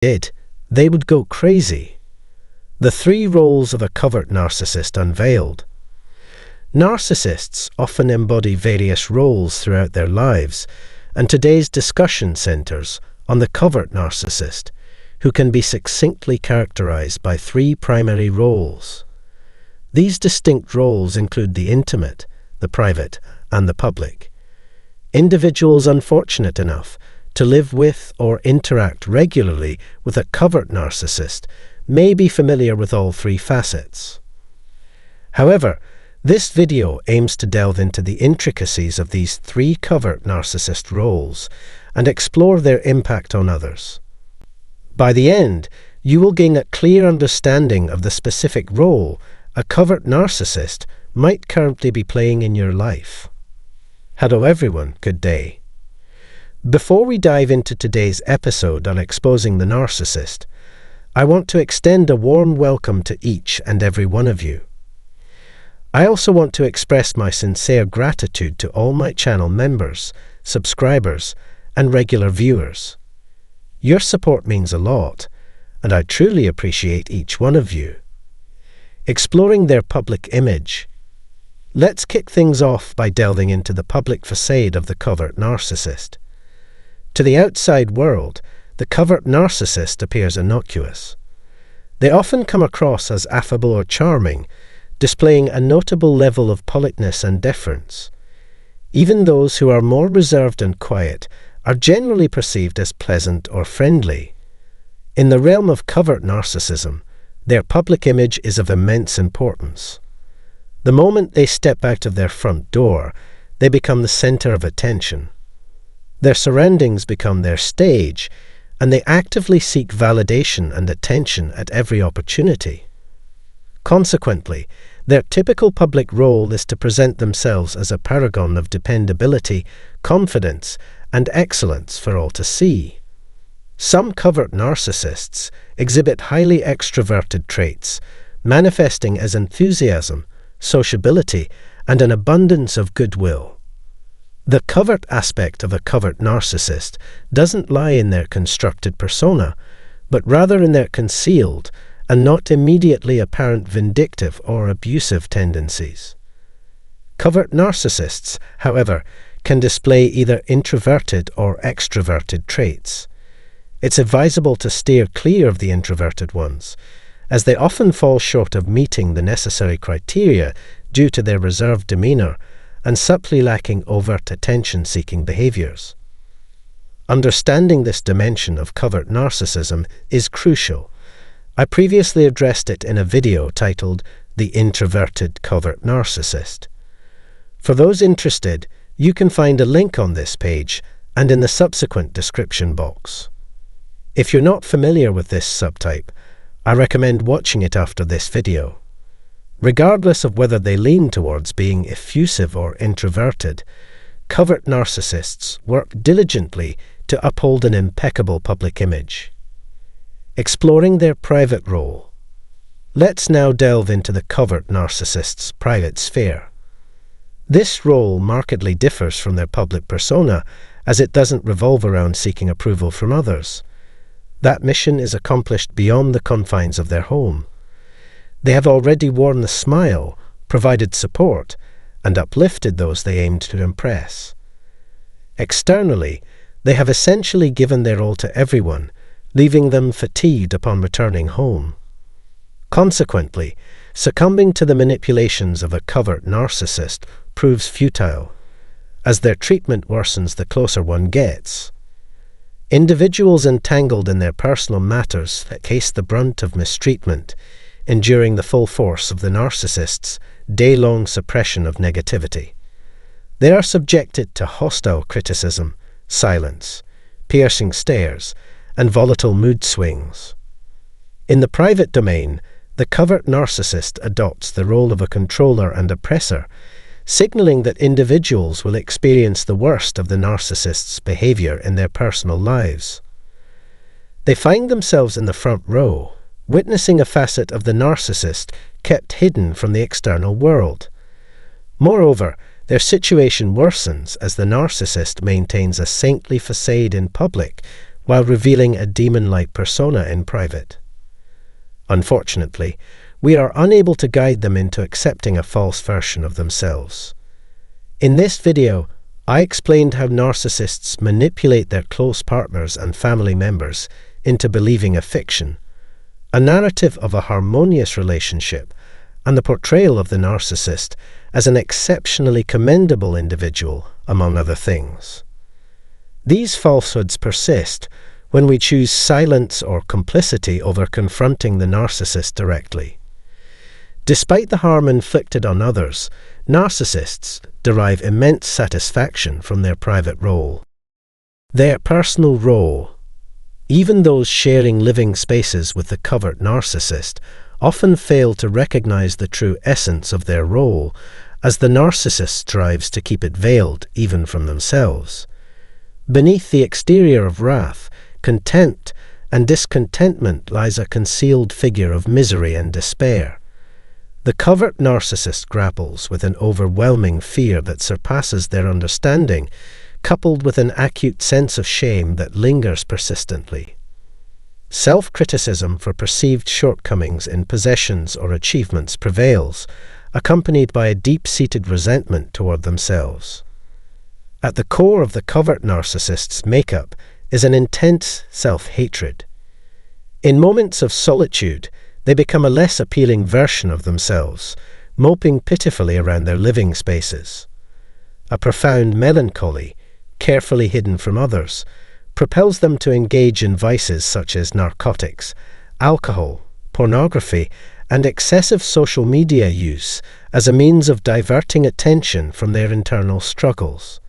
did, they would go crazy. The 3 roles of a covert narcissist unveiled. Narcissists often embody various roles throughout their lives, and today's discussion centers on the covert narcissist, who can be succinctly characterized by 3 primary roles. These distinct roles include the intimate, the private, and the public. Individuals unfortunate enough to live with or interact regularly with a covert narcissist may be familiar with all 3 facets. However, this video aims to delve into the intricacies of these 3 covert narcissist roles and explore their impact on others. By the end, you will gain a clear understanding of the specific role a covert narcissist might currently be playing in your life. Hello everyone, good day. Before we dive into today's episode on exposing the narcissist, I want to extend a warm welcome to each and every one of you. I also want to express my sincere gratitude to all my channel members, subscribers, and regular viewers. Your support means a lot, and I truly appreciate each one of you. Exploring their public image. Let's kick things off by delving into the public facade of the covert narcissist. To the outside world, the covert narcissist appears innocuous. They often come across as affable or charming, displaying a notable level of politeness and deference. Even those who are more reserved and quiet are generally perceived as pleasant or friendly. In the realm of covert narcissism, their public image is of immense importance. The moment they step out of their front door, they become the center of attention. Their surroundings become their stage, and they actively seek validation and attention at every opportunity. Consequently, their typical public role is to present themselves as a paragon of dependability, confidence, and excellence for all to see. Some covert narcissists exhibit highly extroverted traits, manifesting as enthusiasm, sociability, and an abundance of goodwill. The covert aspect of a covert narcissist doesn't lie in their constructed persona, but rather in their concealed and not immediately apparent vindictive or abusive tendencies. Covert narcissists, however, can display either introverted or extroverted traits. It's advisable to steer clear of the introverted ones, as they often fall short of meeting the necessary criteria due to their reserved demeanor and subtly lacking overt attention-seeking behaviors. Understanding this dimension of covert narcissism is crucial. I previously addressed it in a video titled The Introverted Covert Narcissist. For those interested, you can find a link on this page and in the subsequent description box. If you're not familiar with this subtype, I recommend watching it after this video. Regardless of whether they lean towards being effusive or introverted, covert narcissists work diligently to uphold an impeccable public image. Exploring their private role. Let's now delve into the covert narcissist's private sphere. This role markedly differs from their public persona, as it doesn't revolve around seeking approval from others. That mission is accomplished beyond the confines of their home. They have already worn the smile, provided support, and uplifted those they aimed to impress. Externally, they have essentially given their all to everyone, leaving them fatigued upon returning home. Consequently, succumbing to the manipulations of a covert narcissist proves futile, as their treatment worsens the closer one gets. Individuals entangled in their personal matters face the brunt of mistreatment, enduring the full force of the narcissist's day-long suppression of negativity. They are subjected to hostile criticism, silence, piercing stares, and volatile mood swings. In the private domain, the covert narcissist adopts the role of a controller and oppressor, signaling that individuals will experience the worst of the narcissist's behavior in their personal lives. They find themselves in the front row, witnessing a facet of the narcissist kept hidden from the external world. Moreover, their situation worsens as the narcissist maintains a saintly facade in public while revealing a demon-like persona in private. Unfortunately, we are unable to guide them into accepting a false version of themselves. In this video, I explained how narcissists manipulate their close partners and family members into believing a fiction, a narrative of a harmonious relationship, and the portrayal of the narcissist as an exceptionally commendable individual, among other things. These falsehoods persist when we choose silence or complicity over confronting the narcissist directly. Despite the harm inflicted on others, narcissists derive immense satisfaction from their private role. Their personal role. Even those sharing living spaces with the covert narcissist often fail to recognize the true essence of their role, as the narcissist strives to keep it veiled even from themselves. Beneath the exterior of wrath, contempt, and discontentment lies a concealed figure of misery and despair. The covert narcissist grapples with an overwhelming fear that surpasses their understanding, coupled with an acute sense of shame that lingers persistently. Self-criticism for perceived shortcomings in possessions or achievements prevails, accompanied by a deep-seated resentment toward themselves. At the core of the covert narcissist's makeup is an intense self-hatred. In moments of solitude, they become a less appealing version of themselves, moping pitifully around their living spaces. A profound melancholy, carefully hidden from others, propels them to engage in vices such as narcotics, alcohol, pornography, and excessive social media use as a means of diverting attention from their internal struggles.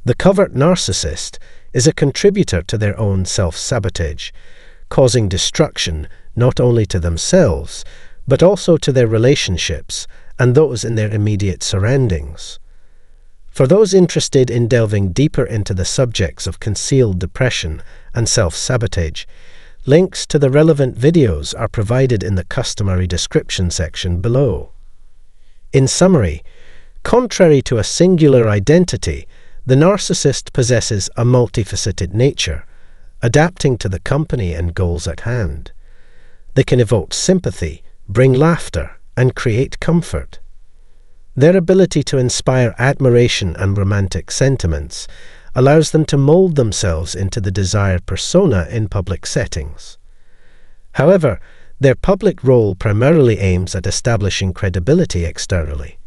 The covert narcissist is a contributor to their own self-sabotage, causing destruction not only to themselves, but also to their relationships and those in their immediate surroundings. For those interested in delving deeper into the subjects of concealed depression and self-sabotage, links to the relevant videos are provided in the customary description section below. In summary, contrary to a singular identity, the narcissist possesses a multifaceted nature, adapting to the company and goals at hand. They can evoke sympathy, bring laughter, and create comfort. Their ability to inspire admiration and romantic sentiments allows them to mold themselves into the desired persona in public settings. However, their public role primarily aims at establishing credibility externally.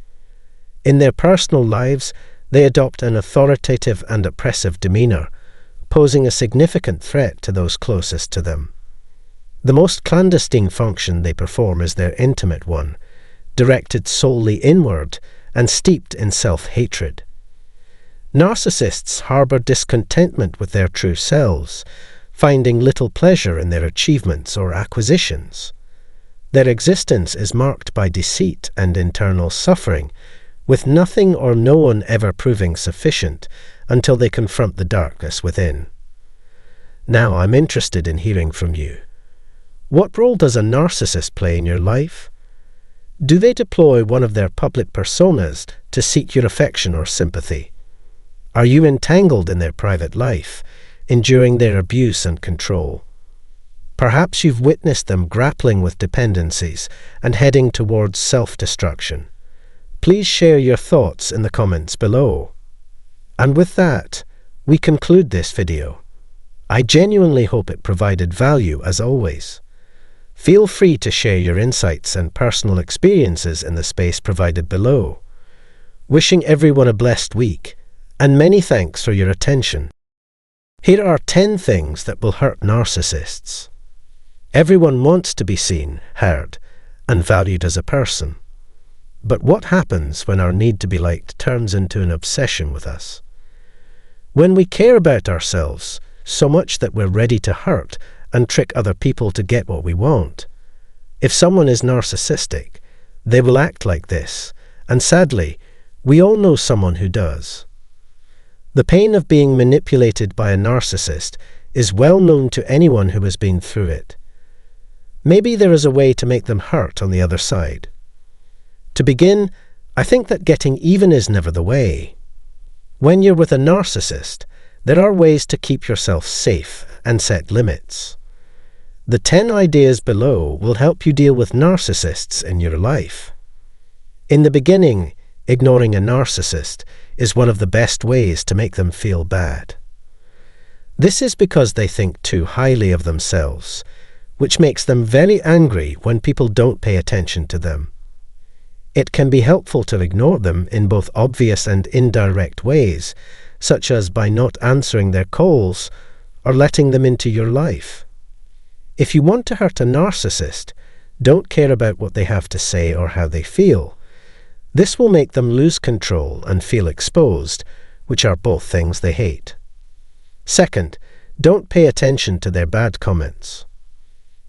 In their personal lives, they adopt an authoritative and oppressive demeanor, posing a significant threat to those closest to them. The most clandestine function they perform is their intimate one, directed solely inward and steeped in self-hatred. Narcissists harbor discontentment with their true selves, finding little pleasure in their achievements or acquisitions. Their existence is marked by deceit and internal suffering, with nothing or no one ever proving sufficient until they confront the darkness within. Now I'm interested in hearing from you. What role does a narcissist play in your life? Do they deploy one of their public personas to seek your affection or sympathy? Are you entangled in their private life, enduring their abuse and control? Perhaps you've witnessed them grappling with dependencies and heading towards self-destruction. Please share your thoughts in the comments below. And with that, we conclude this video. I genuinely hope it provided value as always. Feel free to share your insights and personal experiences in the space provided below. Wishing everyone a blessed week, and many thanks for your attention. Here are 10 things that will hurt narcissists. Everyone wants to be seen, heard, and valued as a person. But what happens when our need to be liked turns into an obsession with us? When we care about ourselves so much that we're ready to hurt and trick other people to get what we want. If someone is narcissistic, they will act like this, and sadly, we all know someone who does. The pain of being manipulated by a narcissist is well known to anyone who has been through it. Maybe there is a way to make them hurt on the other side. To begin, I think that getting even is never the way. When you're with a narcissist, there are ways to keep yourself safe and set limits. The 10 ideas below will help you deal with narcissists in your life. In the beginning, ignoring a narcissist is one of the best ways to make them feel bad. This is because they think too highly of themselves, which makes them very angry when people don't pay attention to them. It can be helpful to ignore them in both obvious and indirect ways, such as by not answering their calls or letting them into your life. If you want to hurt a narcissist, don't care about what they have to say or how they feel. This will make them lose control and feel exposed, which are both things they hate. Second, don't pay attention to their bad comments.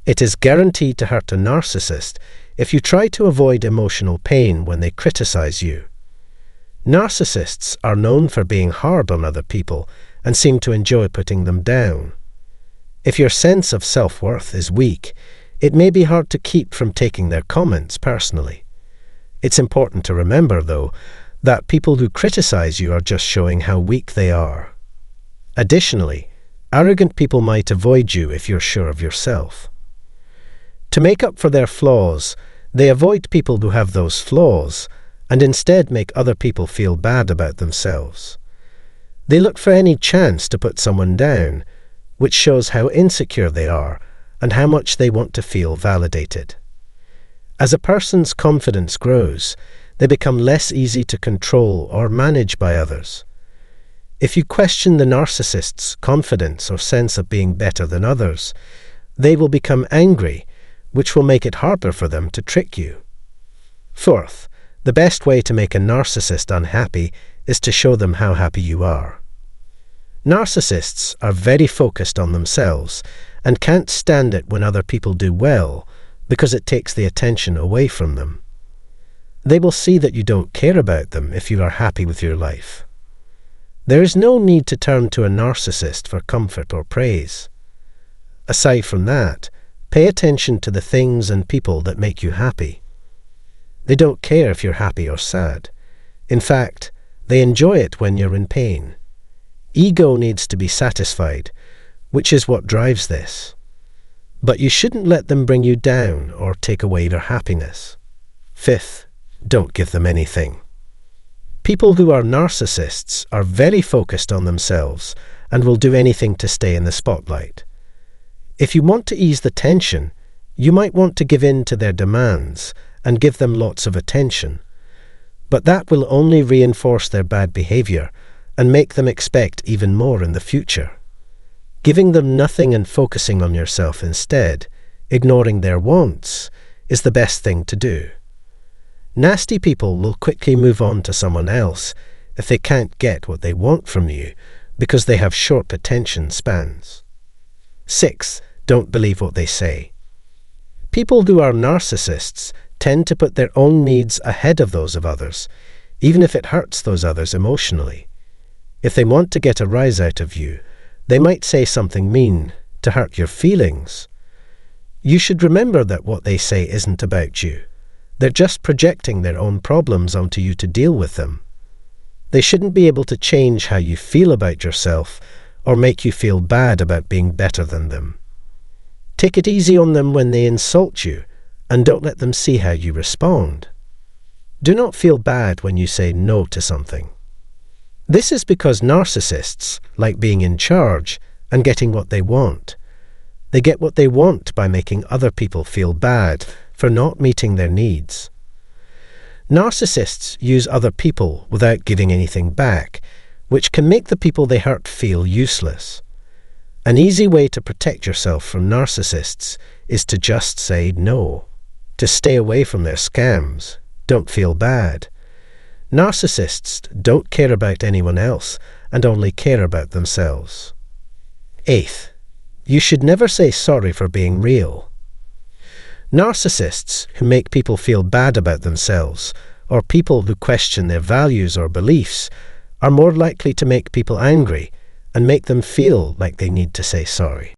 It is guaranteed to hurt a narcissist if you try to avoid emotional pain when they criticize you. Narcissists are known for being hard on other people and seem to enjoy putting them down. If your sense of self-worth is weak, it may be hard to keep from taking their comments personally. It's important to remember, though, that people who criticize you are just showing how weak they are. Additionally, arrogant people might avoid you if you're sure of yourself. To make up for their flaws, they avoid people who have those flaws and instead make other people feel bad about themselves. They look for any chance to put someone down, which shows how insecure they are and how much they want to feel validated. As a person's confidence grows, they become less easy to control or manage by others. If you question the narcissist's confidence or sense of being better than others, they will become angry, which will make it harder for them to trick you. Fourth, the best way to make a narcissist unhappy is to show them how happy you are. Narcissists are very focused on themselves and can't stand it when other people do well because it takes the attention away from them. They will see that you don't care about them if you are happy with your life. There is no need to turn to a narcissist for comfort or praise. Aside from that, pay attention to the things and people that make you happy. They don't care if you're happy or sad. In fact, they enjoy it when you're in pain. Ego needs to be satisfied, which is what drives this. But you shouldn't let them bring you down or take away your happiness. Fifth, don't give them anything. People who are narcissists are very focused on themselves and will do anything to stay in the spotlight. If you want to ease the tension, you might want to give in to their demands and give them lots of attention. But that will only reinforce their bad behavior and make them expect even more in the future. Giving them nothing and focusing on yourself instead, ignoring their wants, is the best thing to do. Nasty people will quickly move on to someone else if they can't get what they want from you because they have short attention spans. 6. Don't believe what they say. People who are narcissists tend to put their own needs ahead of those of others, even if it hurts those others emotionally. If they want to get a rise out of you, they might say something mean to hurt your feelings. You should remember that what they say isn't about you. They're just projecting their own problems onto you to deal with them. They shouldn't be able to change how you feel about yourself or make you feel bad about being better than them. Take it easy on them when they insult you, and don't let them see how you respond. Do not feel bad when you say no to something. This is because narcissists like being in charge and getting what they want. They get what they want by making other people feel bad for not meeting their needs. Narcissists use other people without giving anything back, which can make the people they hurt feel useless. An easy way to protect yourself from narcissists is to just say no, to stay away from their scams. Don't feel bad. Narcissists don't care about anyone else and only care about themselves. 8th, you should never say sorry for being real. Narcissists who make people feel bad about themselves, or people who question their values or beliefs, are more likely to make people angry and make them feel like they need to say sorry.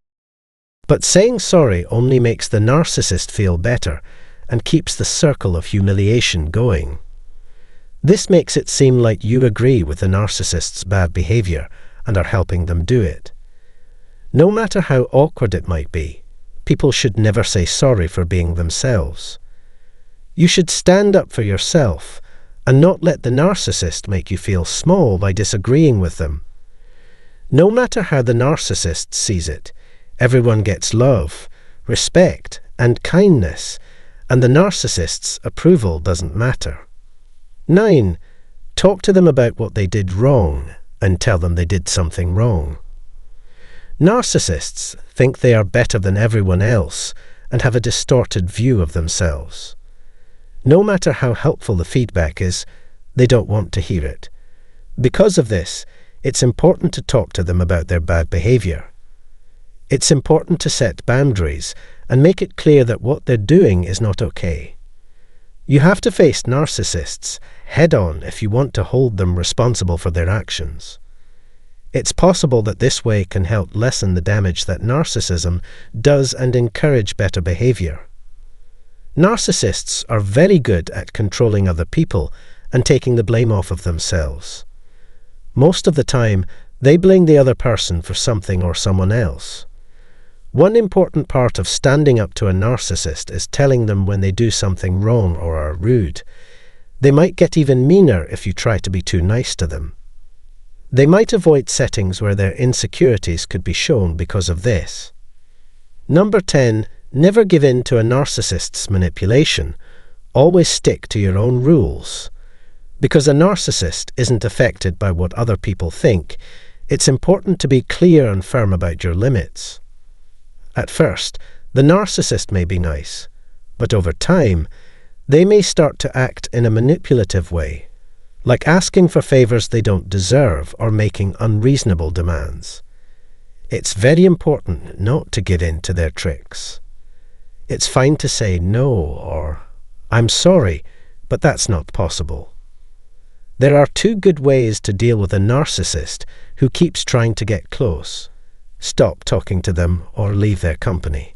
But saying sorry only makes the narcissist feel better and keeps the circle of humiliation going. This makes it seem like you agree with the narcissist's bad behavior and are helping them do it. No matter how awkward it might be, people should never say sorry for being themselves. You should stand up for yourself and not let the narcissist make you feel small by disagreeing with them. No matter how the narcissist sees it, everyone gets love, respect, and kindness, and the narcissist's approval doesn't matter. 9. Talk to them about what they did wrong and tell them they did something wrong. Narcissists think they are better than everyone else and have a distorted view of themselves. No matter how helpful the feedback is, they don't want to hear it. Because of this, it's important to talk to them about their bad behavior. It's important to set boundaries and make it clear that what they're doing is not okay. You have to face narcissists head-on if you want to hold them responsible for their actions. It's possible that this way can help lessen the damage that narcissism does and encourage better behavior. Narcissists are very good at controlling other people and taking the blame off of themselves. Most of the time, they blame the other person for something or someone else. One important part of standing up to a narcissist is telling them when they do something wrong or are rude. They might get even meaner if you try to be too nice to them. They might avoid settings where their insecurities could be shown because of this. Number 10. Never give in to a narcissist's manipulation. Always stick to your own rules. Because a narcissist isn't affected by what other people think, it's important to be clear and firm about your limits. At first, the narcissist may be nice, but over time, they may start to act in a manipulative way, like asking for favors they don't deserve or making unreasonable demands. It's very important not to give in to their tricks. It's fine to say no or, "I'm sorry, but that's not possible." There are 2 good ways to deal with a narcissist who keeps trying to get close. Stop talking to them or leave their company.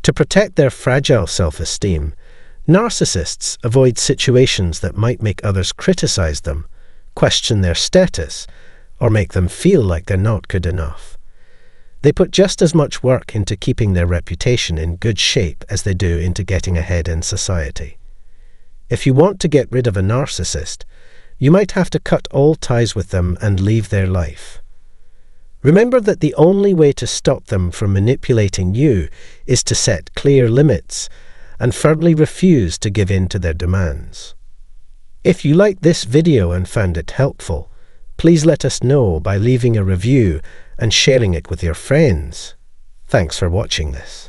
To protect their fragile self-esteem, narcissists avoid situations that might make others criticize them, question their status, or make them feel like they're not good enough. They put just as much work into keeping their reputation in good shape as they do into getting ahead in society. If you want to get rid of a narcissist, you might have to cut all ties with them and leave their life. Remember that the only way to stop them from manipulating you is to set clear limits and firmly refuse to give in to their demands. If you liked this video and found it helpful, please let us know by leaving a review and sharing it with your friends. Thanks for watching this.